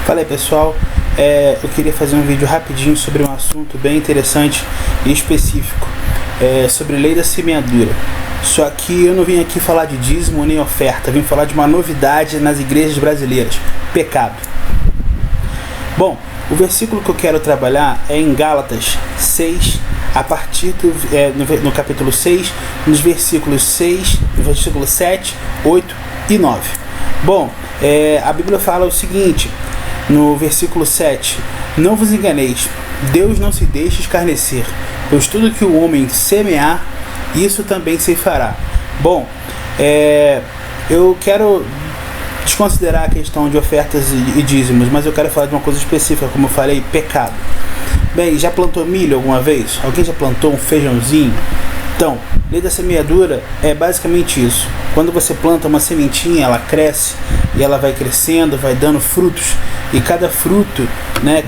Fala aí, pessoal, eu queria fazer um vídeo rapidinho sobre um assunto bem interessante e específico, sobre lei da semeadura. Só que eu não vim aqui falar de dízimo nem oferta, vim falar de uma novidade nas igrejas brasileiras: pecado. Bom, o versículo que eu quero trabalhar é em Gálatas 6, a partir no capítulo 6, nos versículos 7, 8 e 9. Bom, a Bíblia fala o seguinte, no versículo 7: não vos enganeis, Deus não se deixa escarnecer, pois tudo que o homem semear, isso também se fará. Bom, eu quero desconsiderar a questão de ofertas e dízimos, mas eu quero falar de uma coisa específica, como eu falei: pecado. Bem, já plantou milho alguma vez? Alguém já plantou um feijãozinho? Então, lei da semeadura é basicamente isso. Quando você planta uma sementinha, ela cresce e ela vai crescendo, vai dando frutos. E cada fruto,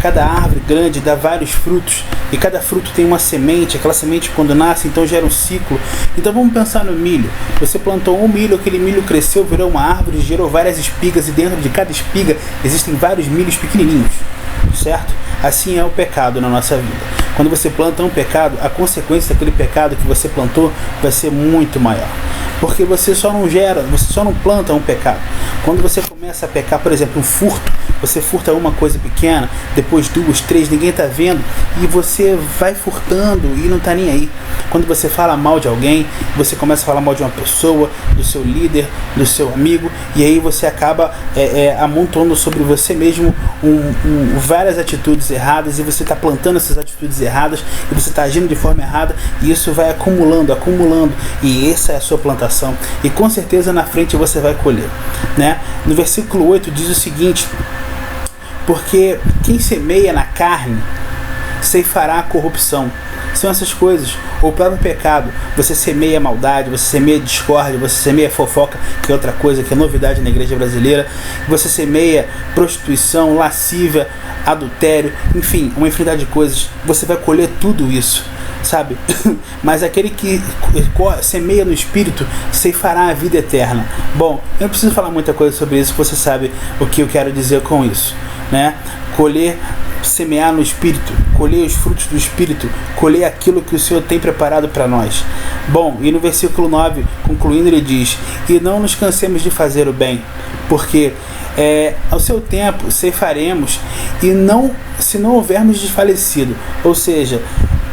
cada árvore grande dá vários frutos. E cada fruto tem uma semente. Aquela semente, quando nasce, então gera um ciclo. Então vamos pensar no milho. Você plantou um milho, aquele milho cresceu, virou uma árvore, gerou várias espigas. E dentro de cada espiga existem vários milhos pequenininhos, certo? Assim é o pecado na nossa vida. Quando você planta um pecado, a consequência daquele pecado que você plantou vai ser muito maior. Porque você só não planta um pecado. Quando você começa a pecar, por exemplo, um furto, você furta uma coisa pequena, depois 2, 3, ninguém está vendo, e você vai furtando e não está nem aí. Quando você fala mal de alguém, você começa a falar mal de uma pessoa, do seu líder, do seu amigo, e aí você acaba amontoando sobre você mesmo várias atitudes erradas, e você está plantando essas atitudes erradas, e você está agindo de forma errada, e isso vai acumulando, e essa é a sua plantação, e com certeza na frente você vai colher, No versículo 8 diz o seguinte: porque quem semeia na carne ceifará a corrupção. São essas coisas. O próprio pecado: você semeia maldade, você semeia discórdia, você semeia fofoca, que é outra coisa, que é novidade na igreja brasileira, você semeia prostituição, lascívia, adultério, enfim, uma infinidade de coisas. Você vai colher tudo isso, sabe? Mas aquele que semeia no Espírito ceifará a vida eterna. Bom, eu não preciso falar muita coisa sobre isso, você sabe o que eu quero dizer com isso, semear no Espírito, colher os frutos do Espírito, colher aquilo que o Senhor tem preparado para nós. Bom, e no versículo 9, concluindo, ele diz: e não nos cansemos de fazer o bem, porque ao seu tempo ceifaremos, e se não houvermos desfalecido. Ou seja,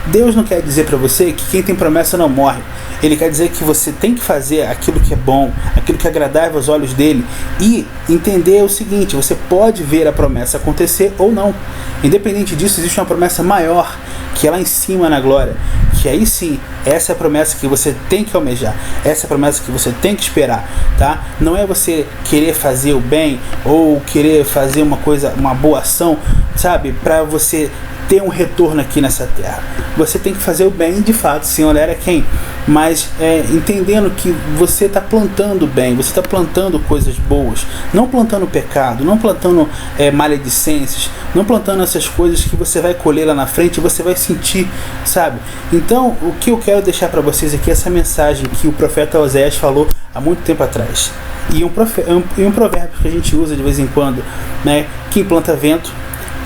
Deus não quer dizer para você que quem tem promessa não morre. Ele quer dizer que você tem que fazer aquilo que é bom, aquilo que é agradável aos olhos dele, e entender o seguinte: você pode ver a promessa acontecer ou não. Independente disso, existe uma promessa maior, que é lá em cima na glória, que aí sim, essa é a promessa que você tem que almejar, essa é a promessa que você tem que esperar, tá? Não é você querer fazer o bem ou querer fazer uma boa ação, sabe, para você ter um retorno aqui nessa terra. Você tem que fazer o bem de fato, sem olhar a quem, mas entendendo que você está plantando bem, você está plantando coisas boas, não plantando pecado, não plantando maledicências, não plantando essas coisas que você vai colher lá na frente e você vai sentir, sabe? Então, o que eu quero deixar para vocês aqui é essa mensagem que o profeta Oséias falou há muito tempo atrás, e um provérbio que a gente usa de vez em quando, quem planta vento,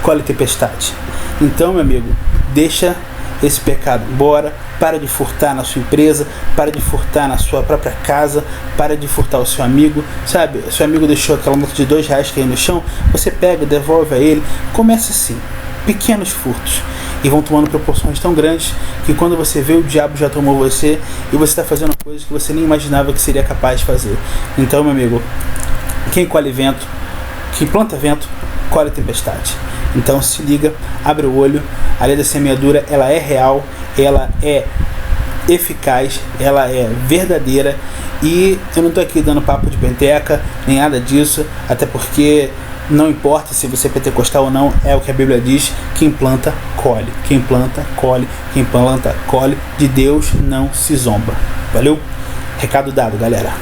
colhe tempestade. Então, meu amigo, deixa esse pecado embora, para de furtar na sua empresa, para de furtar na sua própria casa, para de furtar o seu amigo, sabe? Seu amigo deixou aquela nota de R$2 cair no chão, você pega, devolve a ele. Comece assim, pequenos furtos, e vão tomando proporções tão grandes que quando você vê, o diabo já tomou você, e você está fazendo coisas que você nem imaginava que seria capaz de fazer. Então, meu amigo, quem colhe vento, quem planta vento, colhe tempestade. Então se liga, abre o olho. A lei da semeadura, ela é real, ela é eficaz, ela é verdadeira, e eu não estou aqui dando papo de penteca, nem nada disso, até porque não importa se você é pentecostal ou não, é o que a Bíblia diz: quem planta, colhe. Quem planta, colhe. Quem planta, colhe. De Deus não se zomba. Valeu? Recado dado, galera.